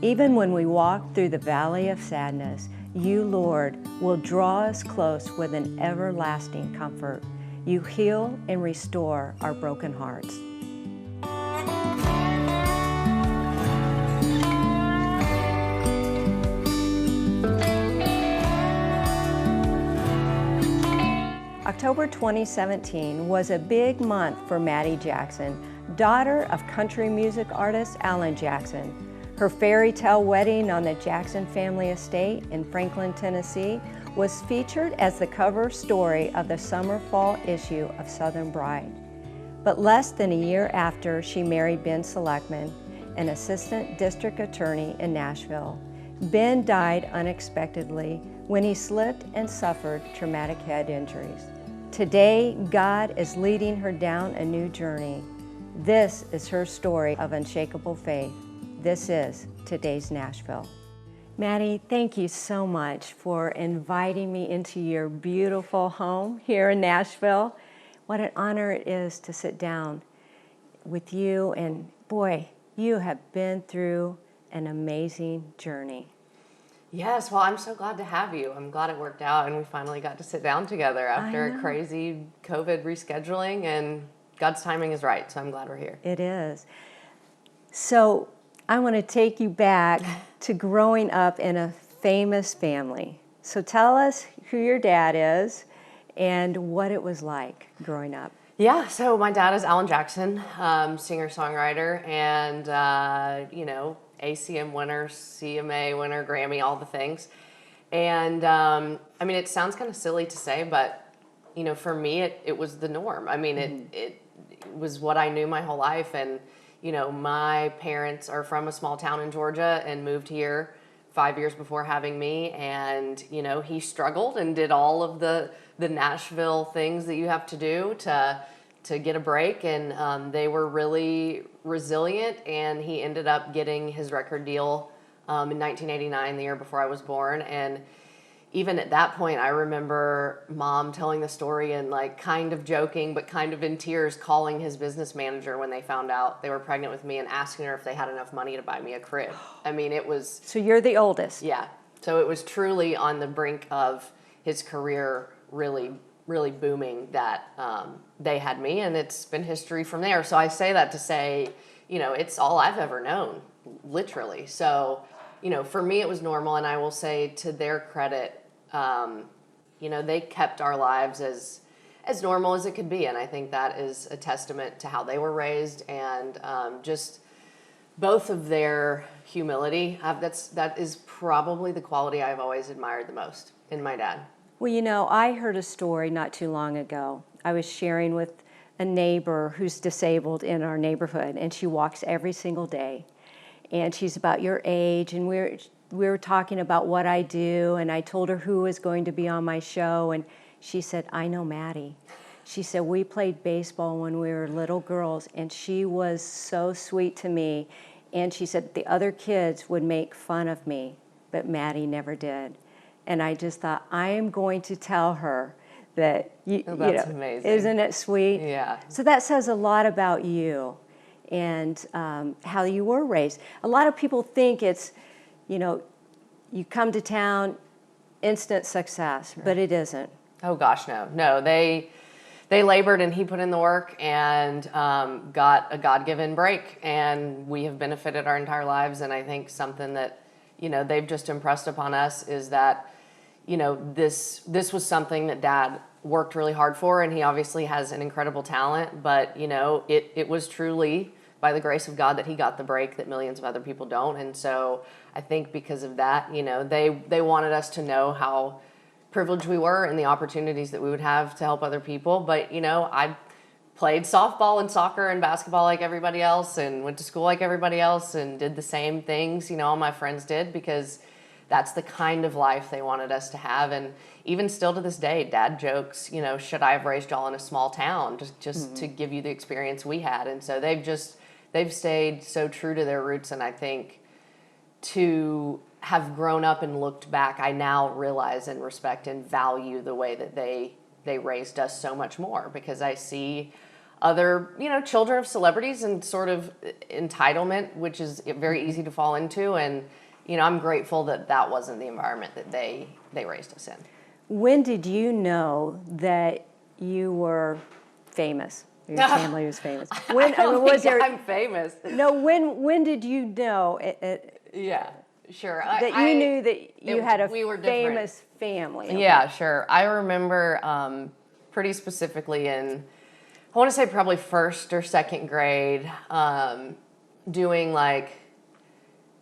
Even when we walk through the valley of sadness, you, Lord, will draw us close with an everlasting comfort. You heal and restore our broken hearts. October 2017 was a big month for Mattie Jackson, daughter of country music artist Allan Jackson. Her fairy tale wedding on the Jackson family estate in Franklin, Tennessee was featured as the cover story of the summer-fall issue of Southern Bride. But less than a year after, she married Ben Selecman, an assistant district attorney in Nashville. Ben died unexpectedly when he slipped and suffered traumatic head injuries. Today, God is leading her down a new journey. This is her story of unshakable faith. This is today's Nashville. Mattie, thank you so much for inviting me into your beautiful home here in Nashville. What an honor it is to sit down with you, and boy, you have been through an amazing journey. Yes, well, I'm so glad to have you. I'm glad it worked out and we finally got to sit down together after a crazy COVID rescheduling, and God's timing is right, so I'm glad we're here. It is. So I want to take you back to growing up in a famous family. So tell us who your dad is and what it was like growing up. Yeah, so my dad is Allan Jackson, singer-songwriter, and, ACM winner, CMA winner, Grammy, all the things. And, it sounds kind of silly to say, but, for me, it was the norm. It was what I knew my whole life. And, my parents are from a small town in Georgia and moved here 5 years before having me. And, he struggled and did all of the Nashville things that you have to do to get a break. And they were really resilient. And he ended up getting his record deal in 1989, the year before I was born. And even at that point, I remember Mom telling the story and kind of joking, but kind of in tears, calling his business manager when they found out they were pregnant with me and asking her if they had enough money to buy me a crib. It was... So you're the oldest. Yeah. So it was truly on the brink of his career really, really booming that they had me, and it's been history from there. So I say that to say, it's all I've ever known, literally. So, for me, it was normal, and I will say to their credit, they kept our lives as normal as it could be. And I think that is a testament to how they were raised, and just both of their humility. That is probably the quality I've always admired the most in my dad. Well, I heard a story not too long ago. I was sharing with a neighbor who's disabled in our neighborhood, and she walks every single day. And she's about your age, and we were talking about what I do, and I told her who was going to be on my show, and she said, I know Mattie. She said, we played baseball when we were little girls, and she was so sweet to me. And she said the other kids would make fun of me, but Mattie never did. And I just thought, I am going to tell her that, that's amazing. Isn't it sweet? Yeah. So that says a lot about you and how you were raised. A lot of people think it's, you come to town, instant success, but it isn't. Oh gosh, no. No, they labored, and he put in the work and got a God-given break, and we have benefited our entire lives. And I think something that, they've just impressed upon us is that, this was something that Dad worked really hard for, and he obviously has an incredible talent, but, it was truly by the grace of God that he got the break that millions of other people don't. And so I think because of that, they wanted us to know how privileged we were and the opportunities that we would have to help other people. But, I played softball and soccer and basketball like everybody else, and went to school like everybody else, and did the same things, all my friends did, because that's the kind of life they wanted us to have. And even still to this day, Dad jokes, should I have raised y'all in a small town just to give you the experience we had? And so they've stayed so true to their roots. And I think to have grown up and looked back, I now realize and respect and value the way that they raised us so much more, because I see other, children of celebrities and sort of entitlement, which is very easy to fall into. And, I'm grateful that wasn't the environment that they raised us in. When did you know that you were famous? Your family was famous. When I'm famous. No, when did you know yeah, sure. that you knew that you had a famous family? Okay. Yeah, sure. I remember pretty specifically in, I want to say probably first or second grade, doing like,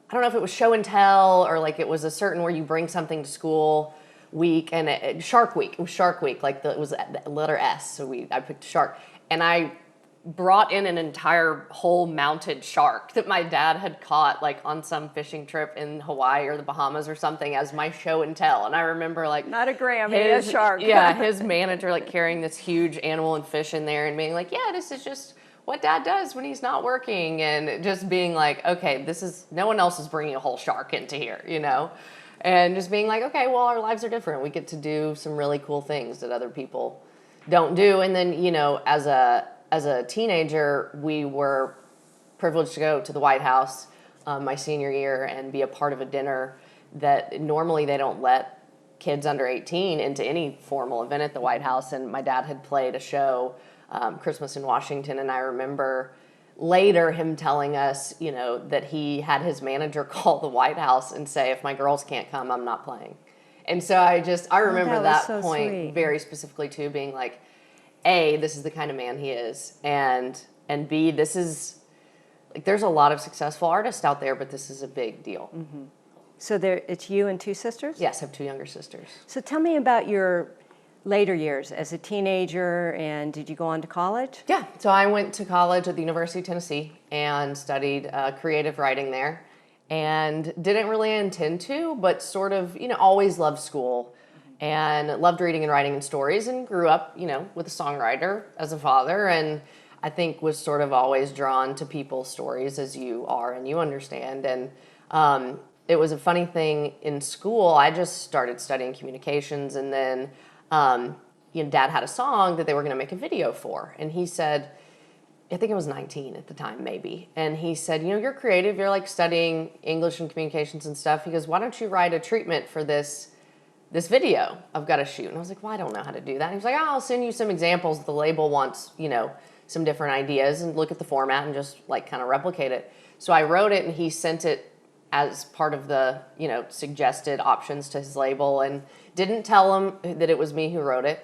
I don't know if it was show and tell or like it was a certain where you bring something to school week, and Shark Week. It was Shark Week, like it was the letter S, so I picked shark, and I brought in an entire whole mounted shark that my dad had caught like on some fishing trip in Hawaii or the Bahamas or something as my show and tell. And I remember like not a Grammy, a shark. Yeah, his manager like carrying this huge animal and fish in there and being like, yeah, this is just what Dad does when he's not working, and just being like, okay, no one else is bringing a whole shark into here, and just being like, okay, well, our lives are different. We get to do some really cool things that other people don't do. And then, as a teenager, we were privileged to go to the White House my senior year and be a part of a dinner that normally they don't let kids under 18 into any formal event at the White House. And my dad had played a show, Christmas in Washington, and I remember later him telling us, that he had his manager call the White House and say, if my girls can't come, I'm not playing. And so I remember that so point sweet. Very specifically too, being like, A, this is the kind of man he is, and B, this is, like, there's a lot of successful artists out there, but this is a big deal. Mm-hmm. So it's you and two sisters? Yes, I have two younger sisters. So tell me about your later years as a teenager, and did you go on to college? Yeah, so I went to college at the University of Tennessee and studied creative writing there, and didn't really intend to, but sort of, always loved school and loved reading and writing and stories, and grew up, with a songwriter as a father, and I think was sort of always drawn to people's stories, as you are and you understand. And it was a funny thing in school. I just started studying communications, and then Dad had a song that they were going to make a video for, and he said, I think I was 19 at the time, maybe. And he said, you're creative. You're like studying English and communications and stuff. He goes, why don't you write a treatment for this video I've got to shoot? And I was like, well, I don't know how to do that. And he was like, I'll send you some examples. The label wants, some different ideas, and look at the format and just like kind of replicate it. So I wrote it, and he sent it as part of the, suggested options to his label, and didn't tell him that it was me who wrote it.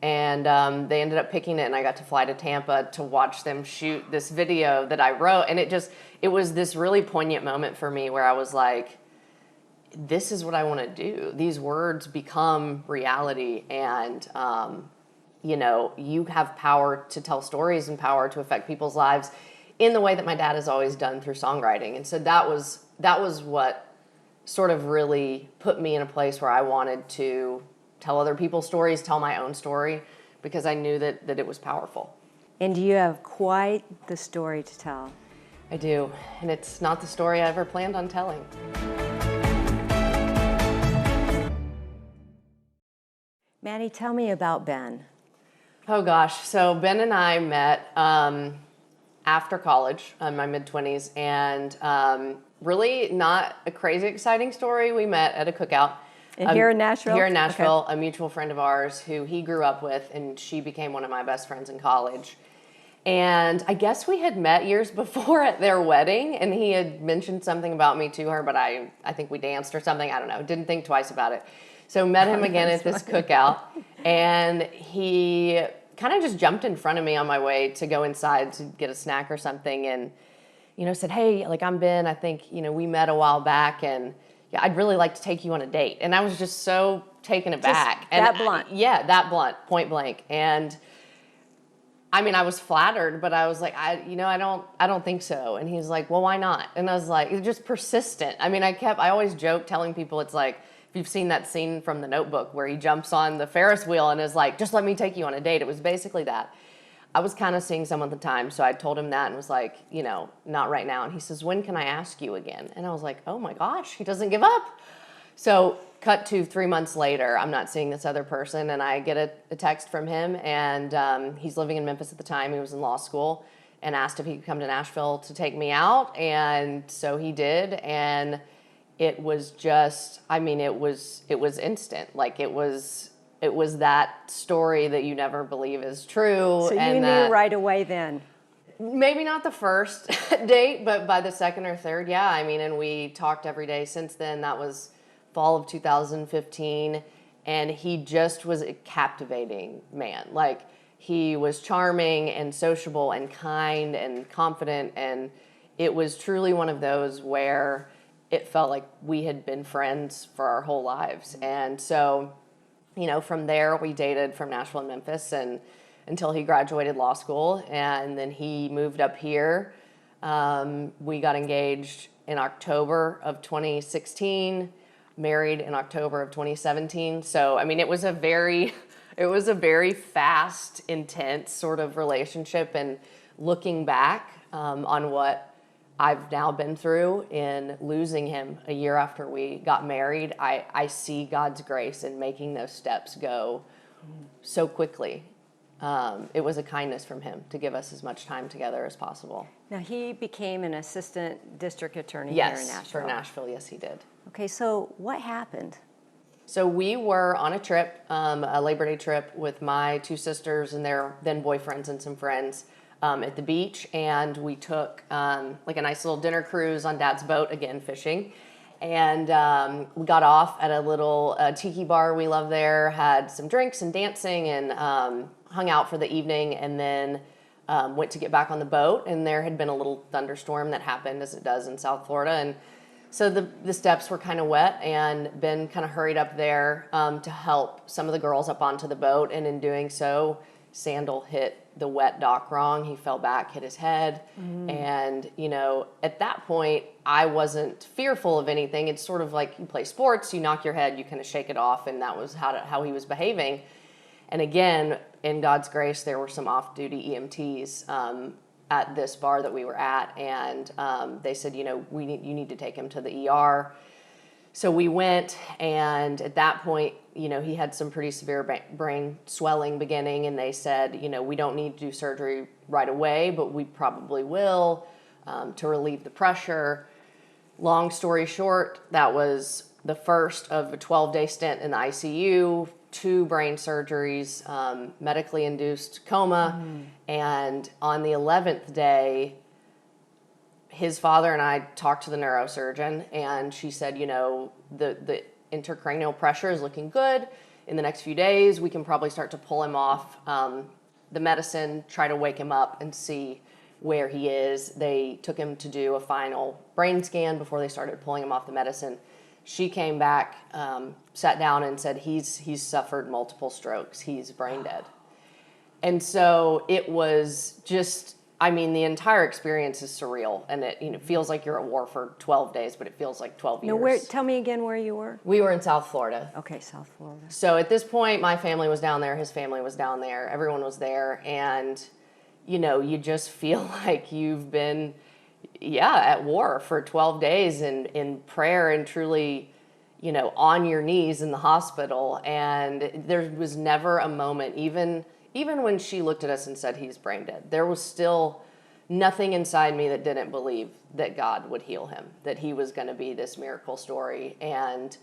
And they ended up picking it, and I got to fly to Tampa to watch them shoot this video that I wrote. And it was this really poignant moment for me where I was like, this is what I want to do. These words become reality, and, you have power to tell stories and power to affect people's lives in the way that my dad has always done through songwriting. And so that was what sort of really put me in a place where I wanted to tell other people's stories, tell my own story, because I knew that it was powerful. And you have quite the story to tell. I do, and it's not the story I ever planned on telling. Mattie, tell me about Ben. Oh gosh, so Ben and I met after college, in my mid-20s, and really not a crazy exciting story. We met at a cookout. Here in Nashville? Here in Nashville, okay. A mutual friend of ours who he grew up with, and she became one of my best friends in college. And I guess we had met years before at their wedding, and he had mentioned something about me to her, but I think we danced or something. I don't know. Didn't think twice about it. So met him again at this cookout, and he kind of just jumped in front of me on my way to go inside to get a snack or something, and said, hey, like, I'm Ben. I think, we met a while back, and yeah, I'd really like to take you on a date. And I was just so taken aback. That blunt. That blunt, point blank. And I mean, I was flattered, but I was like, I don't think so. And he's like, well, why not? And I was like, it's just persistent. I mean, I always joke telling people, it's like, if you've seen that scene from The Notebook where he jumps on the Ferris wheel and is like, just let me take you on a date. It was basically that. I was kind of seeing someone at the time, so I told him that and was like, not right now. And he says, when can I ask you again? And I was like, oh my gosh, he doesn't give up. So cut to 3 months later, I'm not seeing this other person, and I get a text from him, and he's living in Memphis at the time. He was in law school, and asked if he could come to Nashville to take me out, and so he did, and it was just, I mean, it was instant. Like, it was that story that you never believe is true. So you knew right away then? Maybe not the first date, but by the second or third, yeah. I mean, and we talked every day since then. That was fall of 2015, and he just was a captivating man. Like, he was charming and sociable and kind and confident, and it was truly one of those where it felt like we had been friends for our whole lives. And so, from there we dated from Nashville and Memphis and until he graduated law school, and then he moved up here. We got engaged in October of 2016. Married in October of 2017. So, I mean, it was a very fast, intense sort of relationship. And looking back on what I've now been through in losing him a year after we got married, I see God's grace in making those steps go so quickly. It was a kindness from him to give us as much time together as possible. Now, he became an assistant district attorney here in Nashville. Yes, for Nashville, yes, he did. Okay, so what happened? So we were on a trip, a Labor Day trip with my two sisters and their then boyfriends and some friends at the beach, and we took like a nice little dinner cruise on Dad's boat, again, fishing. And we got off at a little tiki bar we love there, had some drinks and dancing, and hung out for the evening, and then went to get back on the boat. And there had been a little thunderstorm that happened, as it does in South Florida. And so the steps were kind of wet, and Ben kind of hurried up there to help some of the girls up onto the boat. And in doing so, Sandal hit the wet dock wrong. He fell back, hit his head. And, at that point, I wasn't fearful of anything. It's sort of like you play sports, you knock your head, you kind of shake it off. And that was how he was behaving. And again, in God's grace, there were some off-duty EMTs at this bar that we were at, and they said, you need to take him to the ER. So we went, and at that point, he had some pretty severe brain swelling beginning, and they said, we don't need to do surgery right away, but we probably will to relieve the pressure. Long story short, that was the first of a 12-day stint in the ICU, 2 brain surgeries, medically induced coma. And on the 11th day, his father and I talked to the neurosurgeon, and she said, the intracranial pressure is looking good. In the next few days, we can probably start to pull him off the medicine, try to wake him up and see where he is. They took him to do a final brain scan before they started pulling him off the medicine. She came back, sat down and said, he's suffered multiple strokes. He's brain dead. And so it was just, the entire experience is surreal. And it feels like you're at war for 12 days, but it feels like 12 years. No, tell me again where you were. We were in South Florida. Okay, South Florida. So at this point, my family was down there. His family was down there. Everyone was there. And, you just feel like you've been at war for 12 days in prayer and truly, on your knees in the hospital. And there was never a moment, even when she looked at us and said he's brain dead, there was still nothing inside me that didn't believe that God would heal him, that he was going to be this miracle story. And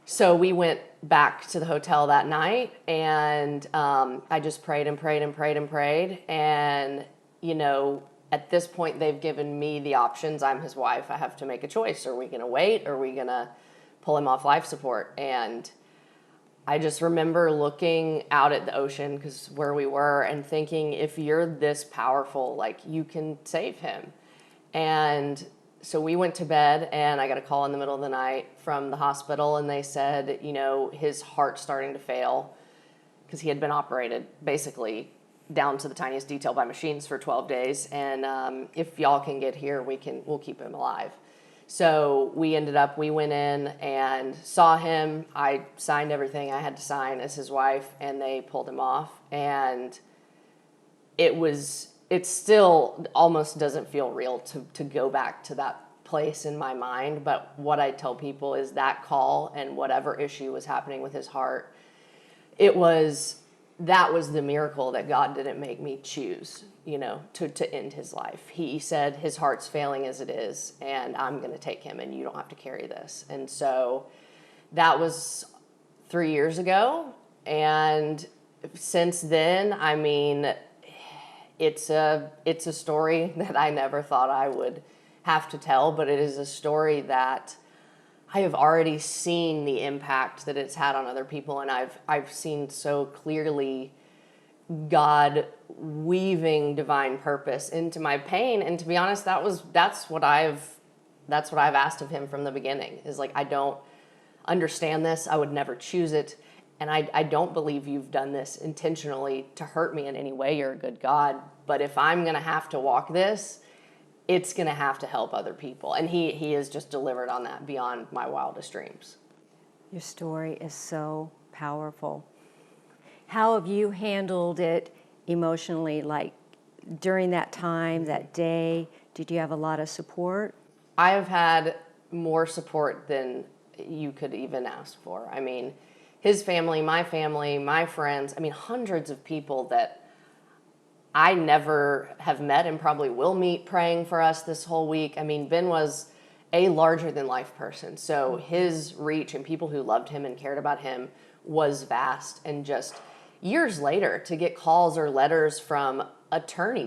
so we went back to the hotel that night, and I just prayed and prayed and prayed and prayed. And, at this point, they've given me the options. I'm his wife. I have to make a choice. Are we going to wait? Or are we going to pull him off life support? And I just remember looking out at the ocean, because where we were, and thinking, if you're this powerful, like, you can save him. And so we went to bed, and I got a call in the middle of the night from the hospital, and they said, his heart's starting to fail, because he had been operated basically down to the tiniest detail by machines for 12 days. And if y'all can get here, we'll keep him alive. So we went in and saw him. I signed everything I had to sign as his wife, and they pulled him off. And it still almost doesn't feel real to go back to that place in my mind. But what I tell people is that call and whatever issue was happening with his heart, that was the miracle that God didn't make me choose, to end his life. He said, his heart's failing as it is, and I'm going to take him, and you don't have to carry this. And so that was 3 years ago. And since then, I mean, it's a story that I never thought I would have to tell, but it is a story that I have already seen the impact that it's had on other people, and I've seen so clearly God weaving divine purpose into my pain. And to be honest, that's what I've asked of him from the beginning, is like, I don't understand this. I would never choose it. And I don't believe you've done this intentionally to hurt me in any way. You're a good God. But if I'm going to have to walk this, it's going to have to help other people. And he has just delivered on that beyond my wildest dreams. Your story is so powerful. How have you handled it emotionally? Like during that time, that day, did you have a lot of support? I have had more support than you could even ask for. I mean, his family, my friends, I mean, hundreds of people that I never have met and probably will meet praying for us this whole week. I mean, Ben was a larger than life person. So his reach and people who loved him and cared about him was vast. And just years later to get calls or letters from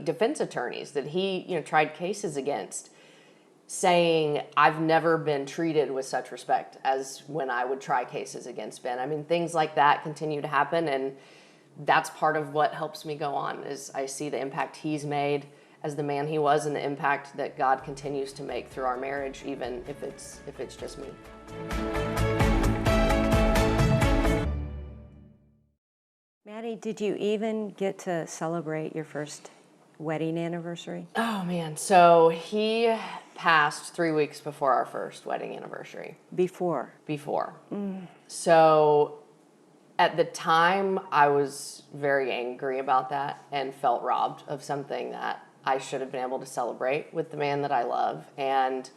defense attorneys that he, tried cases against, saying, I've never been treated with such respect as when I would try cases against Ben. I mean, things like that continue to happen, and that's part of what helps me go on, is I see the impact he's made as the man he was, and the impact that God continues to make through our marriage, even if it's just me. Mattie, did you even get to celebrate your first wedding anniversary? Oh man, so he passed 3 weeks before our first wedding anniversary. Before. So at the time, I was very angry about that and felt robbed of something that I should have been able to celebrate with the man that I love. And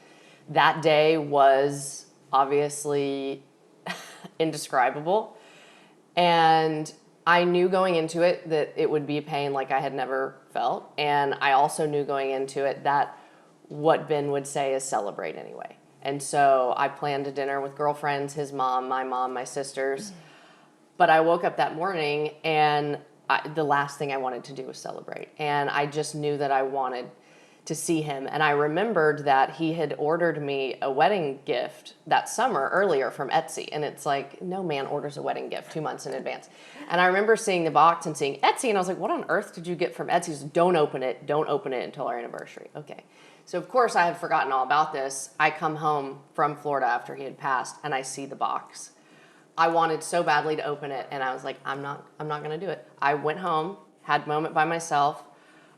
that day was obviously indescribable. And I knew going into it that it would be a pain like I had never felt. And I also knew going into it that what Ben would say is celebrate anyway. And so I planned a dinner with girlfriends, his mom, my sisters. But I woke up that morning and the last thing I wanted to do was celebrate. And I just knew that I wanted to see him. And I remembered that he had ordered me a wedding gift that summer earlier from Etsy. And it's like, no man orders a wedding gift 2 months in advance. And I remember seeing the box and seeing Etsy, and I was like, what on earth did you get from Etsy? He said, don't open it until our anniversary. Okay. So of course I had forgotten all about this. I come home from Florida after he had passed, and I see the box. I wanted so badly to open it, and I was like, I'm not going to do it. I went home, had a moment by myself,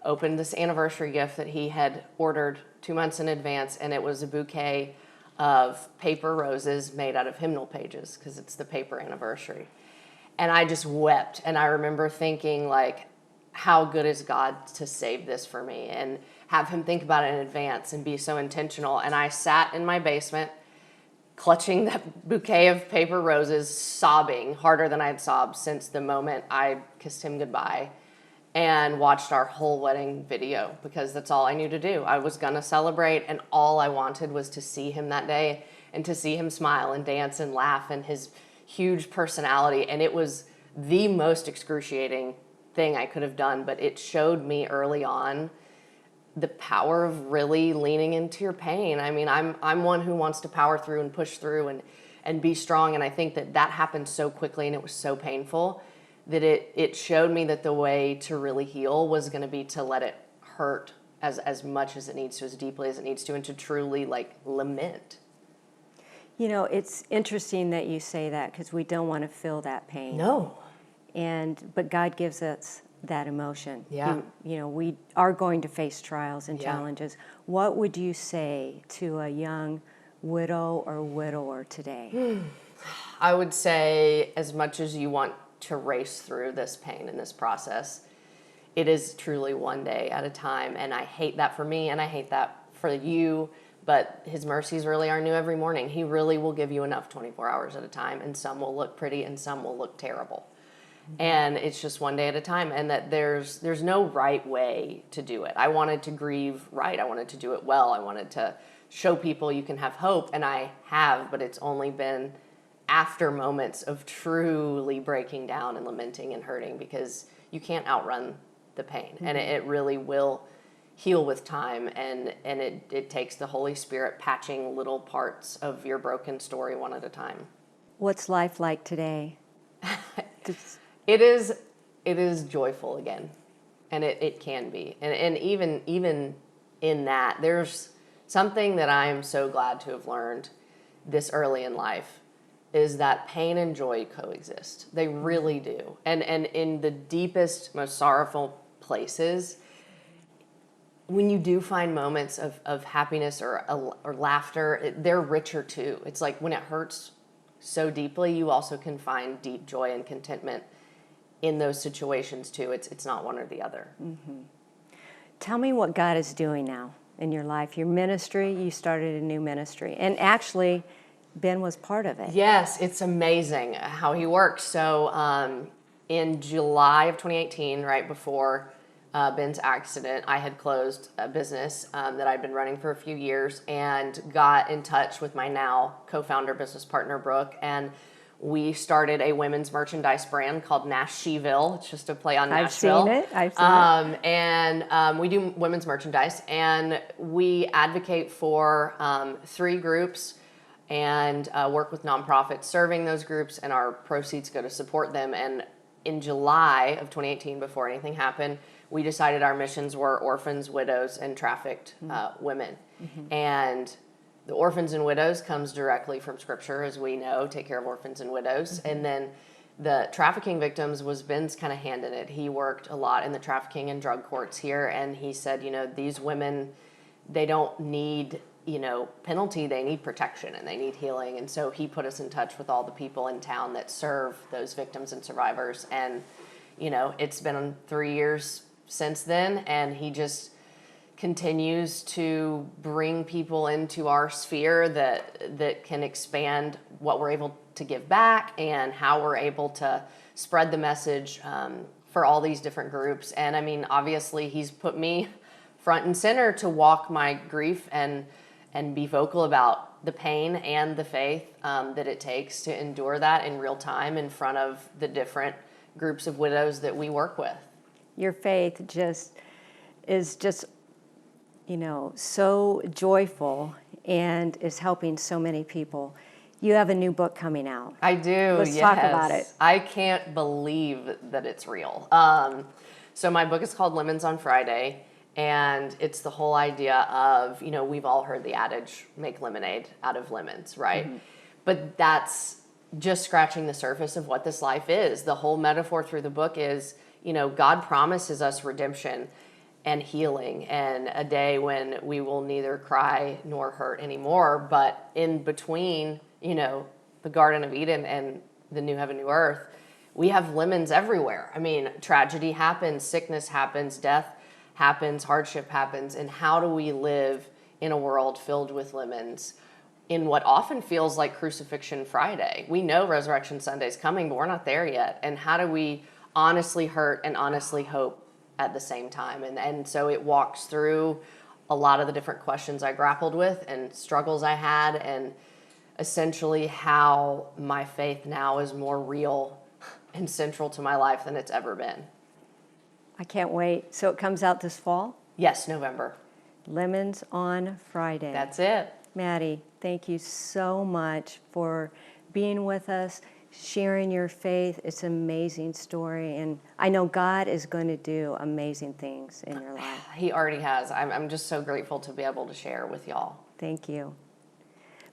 opened this anniversary gift that he had ordered 2 months in advance, and it was a bouquet of paper roses made out of hymnal pages, because it's the paper anniversary. And I just wept, and I remember thinking, like, how good is God to save this for me and have him think about it in advance and be so intentional. And I sat in my basement clutching that bouquet of paper roses, sobbing harder than I had sobbed since the moment I kissed him goodbye, and watched our whole wedding video, because that's all I knew to do. I was gonna celebrate, and all I wanted was to see him that day and to see him smile and dance and laugh, and his huge personality. And it was the most excruciating thing I could have done, but it showed me early on the power of really leaning into your pain. I mean, I'm one who wants to power through and push through and be strong. And I think that happened so quickly, and it was so painful that it showed me that the way to really heal was going to be to let it hurt as much as it needs to, as deeply as it needs to, and to truly lament. You know, it's interesting that you say that, because we don't want to feel that pain. No. But God gives us that emotion. Yeah. You know, we are going to face trials and Yeah. challenges. What would you say to a young widow or widower today? I would say, as much as you want to race through this pain and this process, it is truly one day at a time. And I hate that for me, and I hate that for you. But his mercies really are new every morning. He really will give you enough 24 hours at a time, and some will look pretty and some will look terrible. And it's just one day at a time, and that there's no right way to do it. I wanted to grieve right. I wanted to do it well. I wanted to show people you can have hope, and I have, but it's only been after moments of truly breaking down and lamenting and hurting, because you can't outrun the pain. Mm-hmm. And it really will heal with time, and it takes the Holy Spirit patching little parts of your broken story one at a time. What's life like today? It is joyful again, and it can be. And even in that, there's something that I am so glad to have learned this early in life, is that pain and joy coexist. They really do. And in the deepest, most sorrowful places, when you do find moments of happiness or laughter, they're richer too. It's like when it hurts so deeply, you also can find deep joy and contentment in those situations too. It's not one or the other. Mm-hmm. Tell me what God is doing now in your life. Your ministry, you started a new ministry. And actually, Ben was part of it. Yes, it's amazing how he works. So in July of 2018, right before Ben's accident, I had closed a business that I'd been running for a few years, and got in touch with my now co-founder, business partner, Brooke, and we started a women's merchandise brand called Nashville. It's just a play on Nashville. I've seen it. And we do women's merchandise, and we advocate for 3 groups and work with nonprofits serving those groups, and our proceeds go to support them. And in July of 2018, before anything happened, we decided our missions were orphans, widows, and trafficked women. Mm-hmm. And the orphans and widows comes directly from Scripture, as we know, take care of orphans and widows. Mm-hmm. And then the trafficking victims was Ben's kind of hand in it. He worked a lot in the trafficking and drug courts here, and he said, these women, they don't need, penalty, they need protection and they need healing. And so he put us in touch with all the people in town that serve those victims and survivors. And, it's been 3 years since then, and he just continues to bring people into our sphere that can expand what we're able to give back and how we're able to spread the message for all these different groups. And I mean, obviously he's put me front and center to walk my grief and be vocal about the pain and the faith that it takes to endure that in real time in front of the different groups of widows that we work with. Your faith is so joyful and is helping so many people. You have a new book coming out. I do. Let's talk about it. I can't believe that it's real. So my book is called Lemons on Friday, and it's the whole idea of, we've all heard the adage, make lemonade out of lemons, right? Mm-hmm. But that's just scratching the surface of what this life is. The whole metaphor through the book is, God promises us redemption and healing, and a day when we will neither cry nor hurt anymore. But in between, the Garden of Eden and the new heaven, new earth, we have lemons everywhere. I mean, tragedy happens, sickness happens, death happens, hardship happens. And how do we live in a world filled with lemons in what often feels like Crucifixion Friday? We know Resurrection Sunday is coming, but we're not there yet. And how do we honestly hurt and honestly hope at the same time? And so it walks through a lot of the different questions I grappled with and struggles I had, and essentially how my faith now is more real and central to my life than it's ever been. I can't wait. So it comes out this fall? Yes, November. Lemons on Friday. That's it. Mattie, thank you so much for being with us, sharing your faith. It's an amazing story, and I know God is going to do amazing things in your life. He already has. I'm just so grateful to be able to share with y'all. Thank you.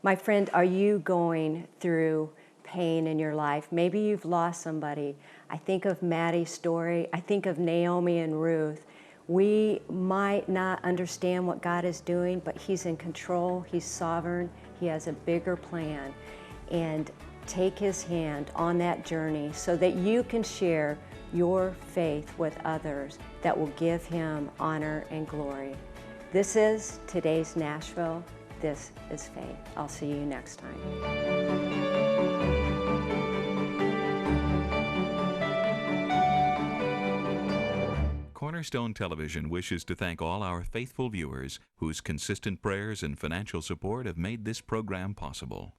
My friend, are you going through pain in your life? Maybe you've lost somebody. I think of Mattie's story. I think of Naomi and Ruth. We might not understand what God is doing, but He's in control, He's sovereign, He has a bigger plan. And take His hand on that journey so that you can share your faith with others that will give Him honor and glory. This is today's Nashville. This is Faith. I'll see you next time. Cornerstone Television wishes to thank all our faithful viewers whose consistent prayers and financial support have made this program possible.